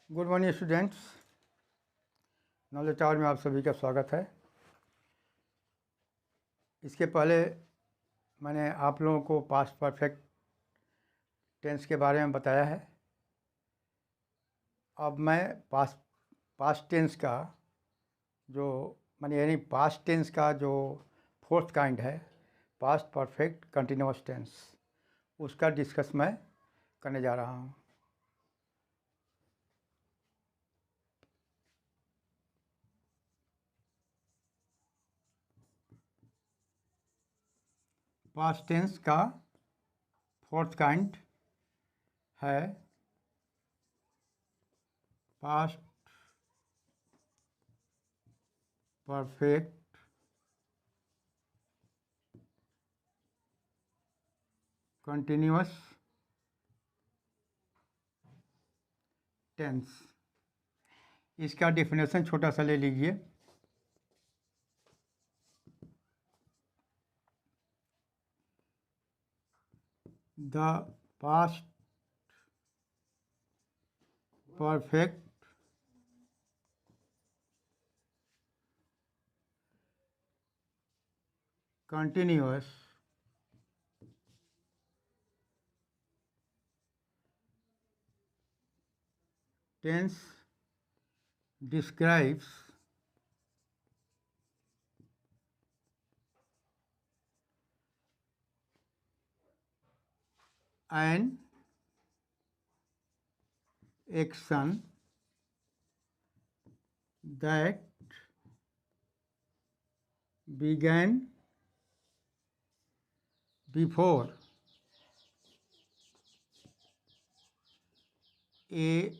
Good morning students. Knowledge tower में आप सभी का स्वागत है। इसके पहले मैंने आप लोगों को पास्ट परफेक्ट टेंस के बारे में बताया है। अब मैं पास्ट टेंस का जो यानी पास्ट टेंस का जो फोर्थ काइंड है, पास्ट परफेक्ट कंटिन्यूअस टेंस, उसका डिस्कस मैं करने जा रहा हूँ। पास्ट टेंस का फोर्थ काइंड है पास्ट परफेक्ट कंटिन्यूअस टेंस। इसका डेफिनेशन छोटा सा ले लीजिए। The past perfect continuous tense describes an action that began before a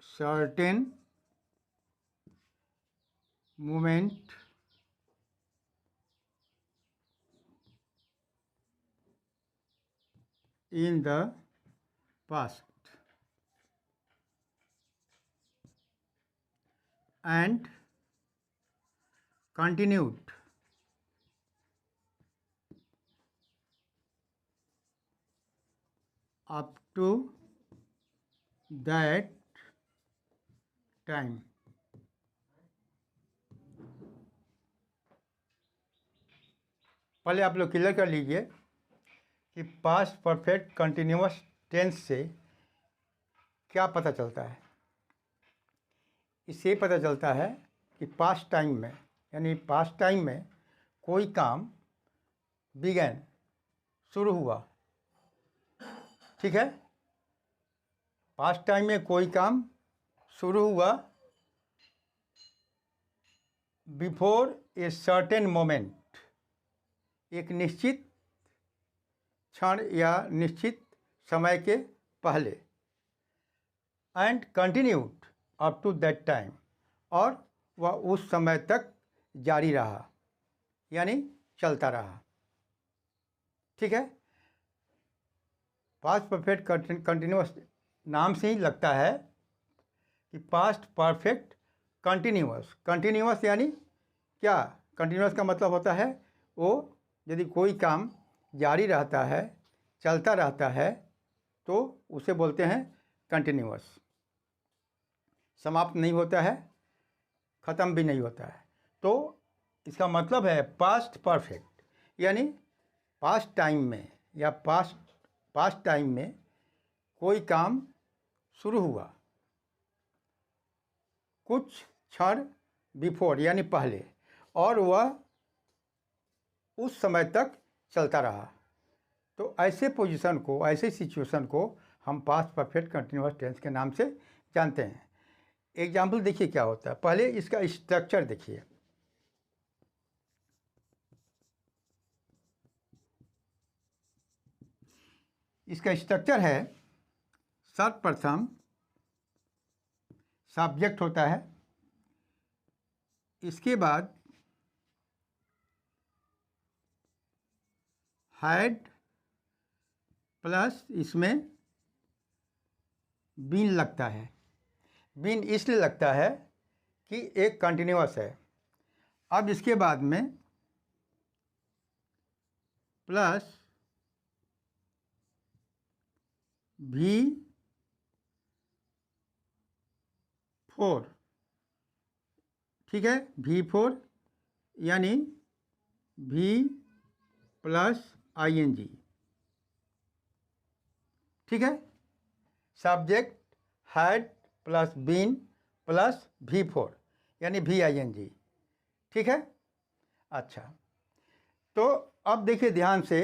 certain moment in the past and continued up to that time। पहले आप लोग क्लियर कर लीजिए कि पास्ट परफेक्ट कंटिन्यूअस टेंस से क्या पता चलता है। इससे पता चलता है कि पास्ट टाइम में, यानी पास्ट टाइम में कोई काम बिगैन शुरू हुआ, ठीक है। पास्ट टाइम में कोई काम शुरू हुआ बिफोर ए सर्टेन मोमेंट, एक निश्चित क्षण या निश्चित समय के पहले, and continued up to that time, और वह उस समय तक जारी रहा, यानी चलता रहा, ठीक है। पास्ट परफेक्ट कंटिन्यूअस नाम से ही लगता है कि पास्ट परफेक्ट कंटिन्यूअस यानी क्या? कंटिन्यूअस का मतलब होता है वो यदि कोई काम जारी रहता है, चलता रहता है, तो उसे बोलते हैं कंटिन्यूअस। समाप्त नहीं होता है, ख़त्म भी नहीं होता है। तो इसका मतलब है पास्ट परफेक्ट, यानी पास्ट टाइम में या पास्ट टाइम में कोई काम शुरू हुआ कुछ क्षण बिफोर यानी पहले, और वह उस समय तक चलता रहा। तो ऐसे पोजीशन को, ऐसे सिचुएशन को हम पास्ट परफेक्ट कंटिन्यूअस टेंस के नाम से जानते हैं। एग्जाम्पल देखिए क्या होता है। पहले इसका स्ट्रक्चर देखिए। इसका स्ट्रक्चर है, सर्वप्रथम सब्जेक्ट होता है, इसके बाद हैड प्लस इसमें बीन लगता है। बीन इसलिए लगता है कि एक कंटिन्यूअस है। अब इसके बाद में प्लस भी 4, ठीक है, V4 यानी V प्लस ING, ठीक है। Subject had plus been plus V4 यानी VING, ठीक है। अच्छा, तो अब देखिए ध्यान से,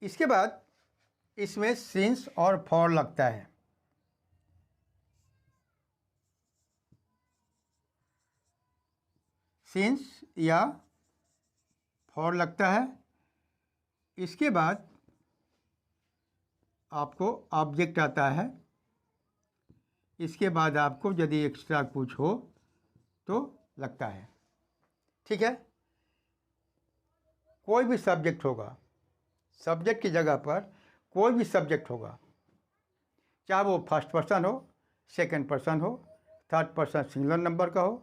इसके बाद इसमें सिंस और फॉर लगता है। सिंस या फॉर लगता है। इसके बाद आपको ऑब्जेक्ट आता है। इसके बाद आपको यदि एक्स्ट्रा कुछ हो तो लगता है, ठीक है। कोई भी सब्जेक्ट होगा, सब्जेक्ट की जगह पर कोई भी सब्जेक्ट होगा, चाहे वो फर्स्ट पर्सन हो, सेकंड पर्सन हो, थर्ड पर्सन सिंगुलर नंबर का हो,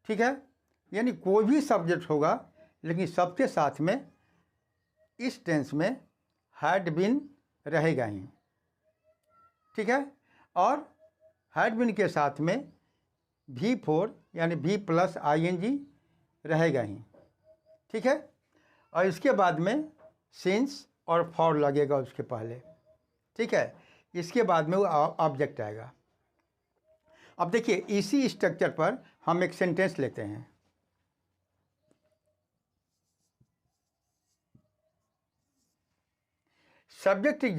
ठीक है। यानी कोई भी सब्जेक्ट होगा, लेकिन सबके साथ में इस टेंस में हैड बीन रहेगा ही, ठीक है। और हैड बीन के साथ में V4 यानी V प्लस ING रहेगा ही, ठीक है। और इसके बाद में सिंस और फॉर लगेगा उसके पहले, ठीक है। इसके बाद में वो ऑब्जेक्ट आएगा। अब देखिए इसी स्ट्रक्चर पर हम एक सेंटेंस लेते हैं। सब्जेक्ट की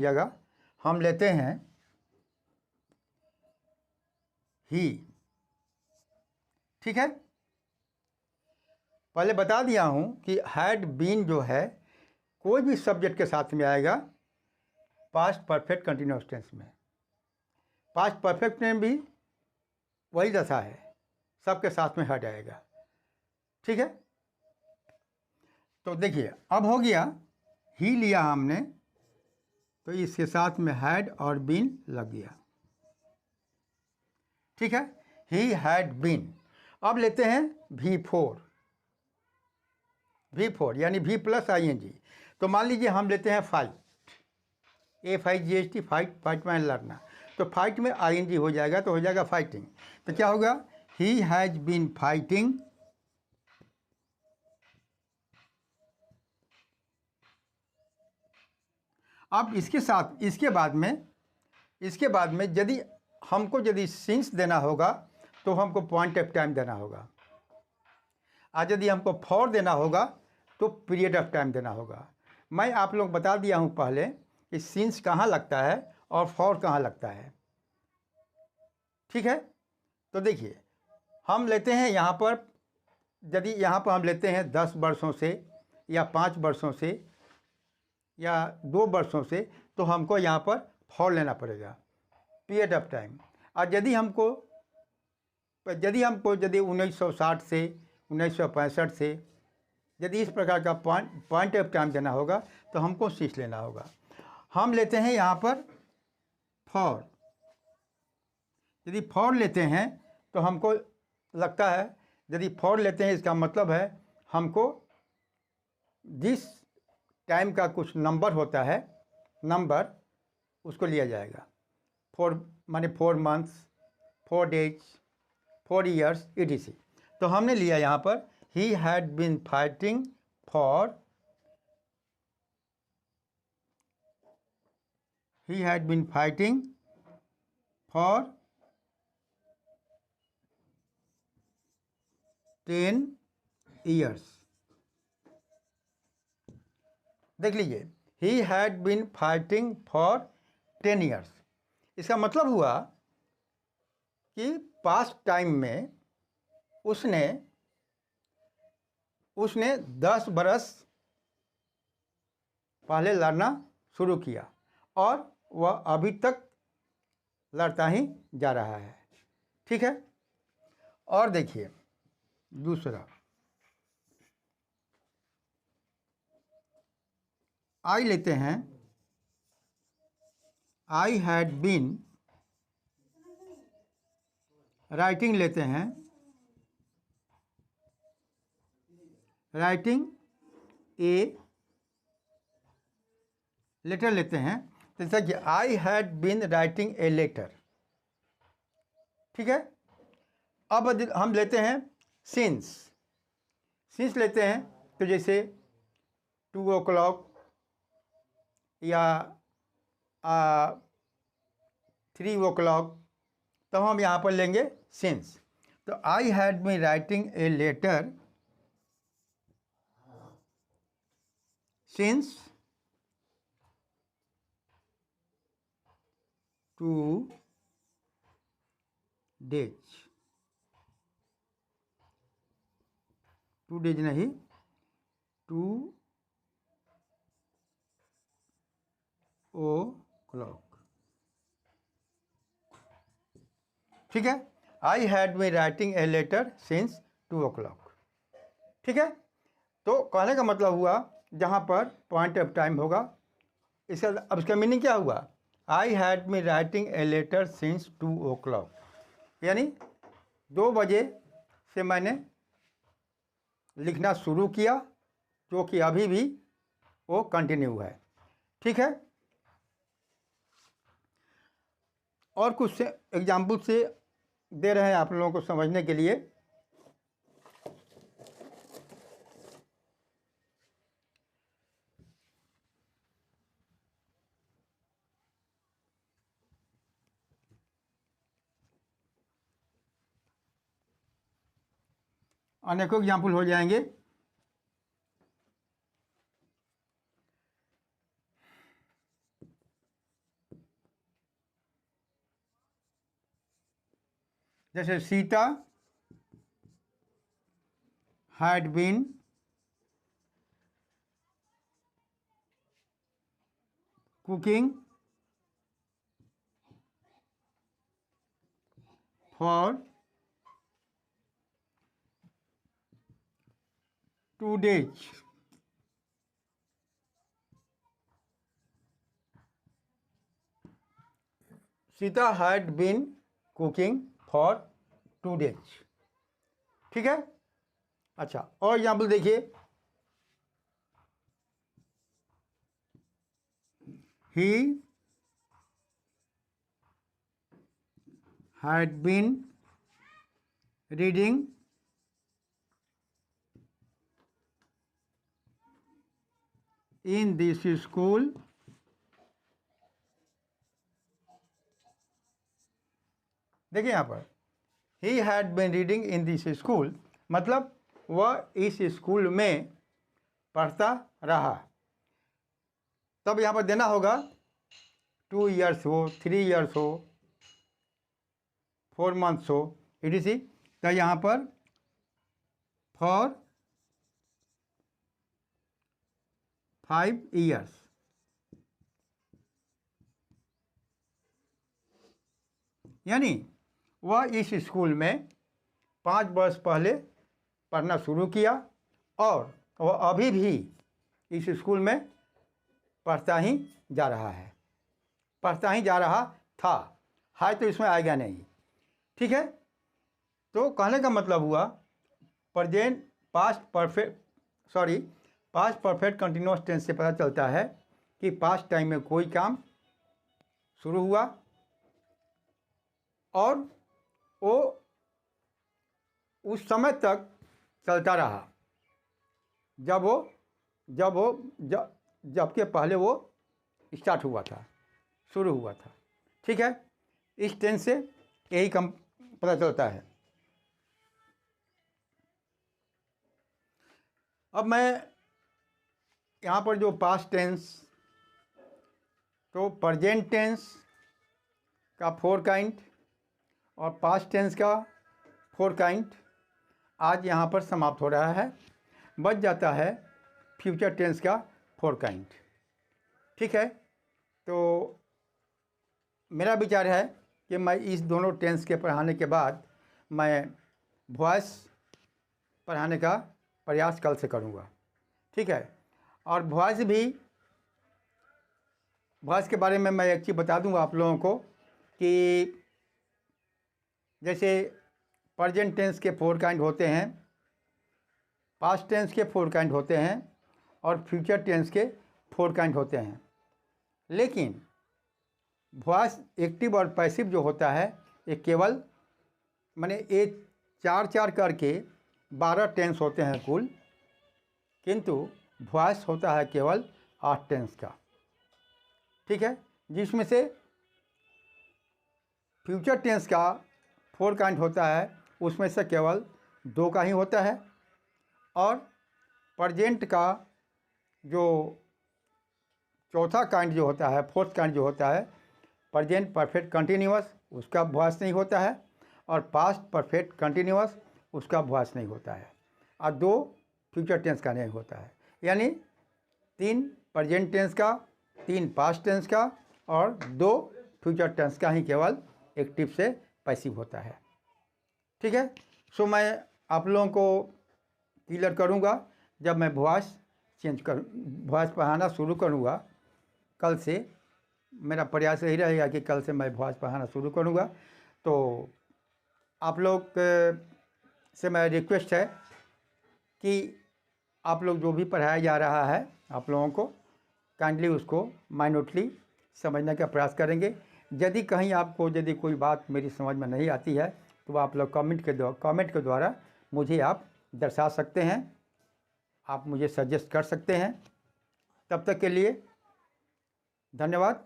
जगह हम लेते हैं ही, ठीक है। पहले बता दिया हूं कि हैड बीन जो है कोई भी सब्जेक्ट के साथ में आएगा पास्ट परफेक्ट कंटिन्यूअस टेंस में। पास्ट परफेक्ट में भी वही दशा है, सबके साथ में हैड आएगा, ठीक है। तो देखिए अब हो गया, ही लिया हमने तो इसके साथ में हैड और बीन लग गया, ठीक है। He had been. अब लेते हैं V4 यानी V प्लस ING। तो मान लीजिए हम लेते हैं फाइट, FIGHT, फाइट में लड़ना, तो फाइट में ING हो जाएगा तो हो जाएगा फाइटिंग। तो क्या होगा, ही हैज बीन फाइटिंग अब इसके बाद में यदि हमको सिंस देना होगा तो हमको पॉइंट ऑफ टाइम देना होगा, और यदि हमको फॉर देना होगा तो पीरियड ऑफ टाइम देना होगा। मैं आप लोग बता दिया हूँ पहले कि सिंस कहाँ लगता है और फॉर कहाँ लगता है, ठीक है। तो देखिए हम लेते हैं यहाँ पर, यदि यहाँ पर हम लेते हैं 10 वर्षों से या 5 वर्षों से या 2 वर्षों से, तो हमको यहाँ पर फॉर लेना पड़ेगा, पीरियड ऑफ टाइम। और यदि 1960 से 1965 से यदि इस प्रकार का पॉइंट ऑफ टाइम देना होगा तो हमको सिंस लेना होगा। हम लेते हैं यहाँ पर फॉर। यदि फॉर लेते हैं तो हमको लगता है, यदि फॉर लेते हैं इसका मतलब है हमको जिस टाइम का कुछ नंबर होता है, नंबर उसको लिया जाएगा। 4 माने 4 मंथ्स, 4 डेज, 4 ईयर्स etc। तो हमने लिया यहाँ पर he had been fighting for 10 years. देख लीजिए, he had been fighting for 10 years. इसका मतलब हुआ कि पास्ट टाइम में उसने 10 बरस पहले लड़ना शुरू किया और वह अभी तक लड़ता ही जा रहा है, ठीक है। और देखिए दूसरा, आई लेते हैं, आई हैड बीन, राइटिंग लेते हैं, राइटिंग ए लेटर लेते हैं। जैसा कि I had been writing a letter, ठीक है। अब हम लेते हैं सिंस। सिंस लेते हैं तो जैसे 2 o'clock या 3 o'clock, तो हम यहाँ पर लेंगे सिंस। तो I had been writing a letter since 2 days, 2 days नहीं, 2 o'clock, ठीक है। I had been writing a letter since 2 o'clock, ठीक है। तो कहने का मतलब हुआ जहाँ पर पॉइंट ऑफ टाइम होगा, इसका अब इसका मीनिंग क्या हुआ? I had been writing a letter since 2 o'clock, यानी 2 बजे से मैंने लिखना शुरू किया, जो कि अभी भी वो कंटिन्यू है, ठीक है। और कुछ एग्जाम्पल से दे रहे हैं आप लोगों को समझने के लिए। अनेकों एग्जाम्पल हो जाएंगे। जैसे Sita had been cooking for 2 days, Sita had been cooking for 2 days, ठीक है। अच्छा, और एग्जाम्पल देखिए, he had been reading in this school देखिए यहाँ पर he had been reading in this school, मतलब वह इस स्कूल में पढ़ता रहा। तब यहाँ पर देना होगा 2 years हो, 3 years हो, 4 months हो, etc। तो यहाँ पर फॉर 5 years, यानी वह इस स्कूल में 5 वर्ष पहले पढ़ना शुरू किया और वह अभी भी इस स्कूल में पढ़ता ही जा रहा है, पढ़ता ही जा रहा था, है तो इसमें आएगा नहीं, ठीक है। तो कहने का मतलब हुआ पास्ट परफेक्ट कंटिन्यूअस टेंस से पता चलता है कि पास्ट टाइम में कोई काम शुरू हुआ और वो उस समय तक चलता रहा जबकि पहले वो स्टार्ट हुआ था, शुरू हुआ था, ठीक है। इस टेंस से यही कम पता चलता है। अब मैं यहाँ पर जो पास्ट टेंस, तो प्रेजेंट टेंस का 4 काइंड और पास्ट टेंस का 4 काइंड आज यहाँ पर समाप्त हो रहा है। बच जाता है फ्यूचर टेंस का 4 काइंड, ठीक है। तो मेरा विचार है कि मैं इस दोनों टेंस के पढ़ाने के बाद मैं वॉइस पढ़ाने का प्रयास कल से करूँगा, ठीक है। और वॉइस के बारे में मैं एक चीज़ बता दूँगा आप लोगों को कि जैसे प्रेजेंट टेंस के 4 काइंड होते हैं, पास्ट टेंस के 4 काइंड होते हैं और फ्यूचर टेंस के 4 काइंड होते हैं। लेकिन वॉइस एक्टिव और पैसिव जो होता है ये केवल माने ये 4 करके 12 टेंस होते हैं कुल, किंतु वॉइस होता है केवल 8 टेंस का। ठीक है, जिसमें से फ्यूचर टेंस का 4 काइंड होता है, उसमें से केवल 2 का ही होता है, और प्रेजेंट का जो चौथा काइंड जो होता है, 4th काइंड जो होता है, प्रेजेंट परफेक्ट कंटिन्यूअस, उसका वॉइस नहीं होता है, और पास्ट परफेक्ट कंटिन्यूअस, उसका वॉइस नहीं होता है, और 2 फ्यूचर टेंस का नहीं होता है। यानी 3 प्रेजेंट टेंस का, 3 पास्ट टेंस का, और 2 फ्यूचर टेंस का ही केवल एक्टिव से पैसिव होता है। ठीक है, सो मैं आप लोगों को क्लियर करूँगा जब मैं वॉइस वॉइस पढ़ाना शुरू करूँगा। कल से मेरा प्रयास यही रहेगा कि कल से मैं वॉइस पढ़ाना शुरू करूँगा। तो आप लोग से मैं रिक्वेस्ट है कि आप लोग जो भी पढ़ाया जा रहा है आप लोगों को काइंडली उसको माइन्यूटली समझने का प्रयास करेंगे। यदि कहीं आपको यदि कोई बात मेरी समझ में नहीं आती है तो आप लोग कमेंट के द्वारा मुझे आप दर्शा सकते हैं, आप मुझे सजेस्ट कर सकते हैं। तब तक के लिए धन्यवाद,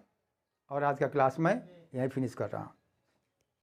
और आज का क्लास मैं यहीं फिनिश कर रहा हूँ।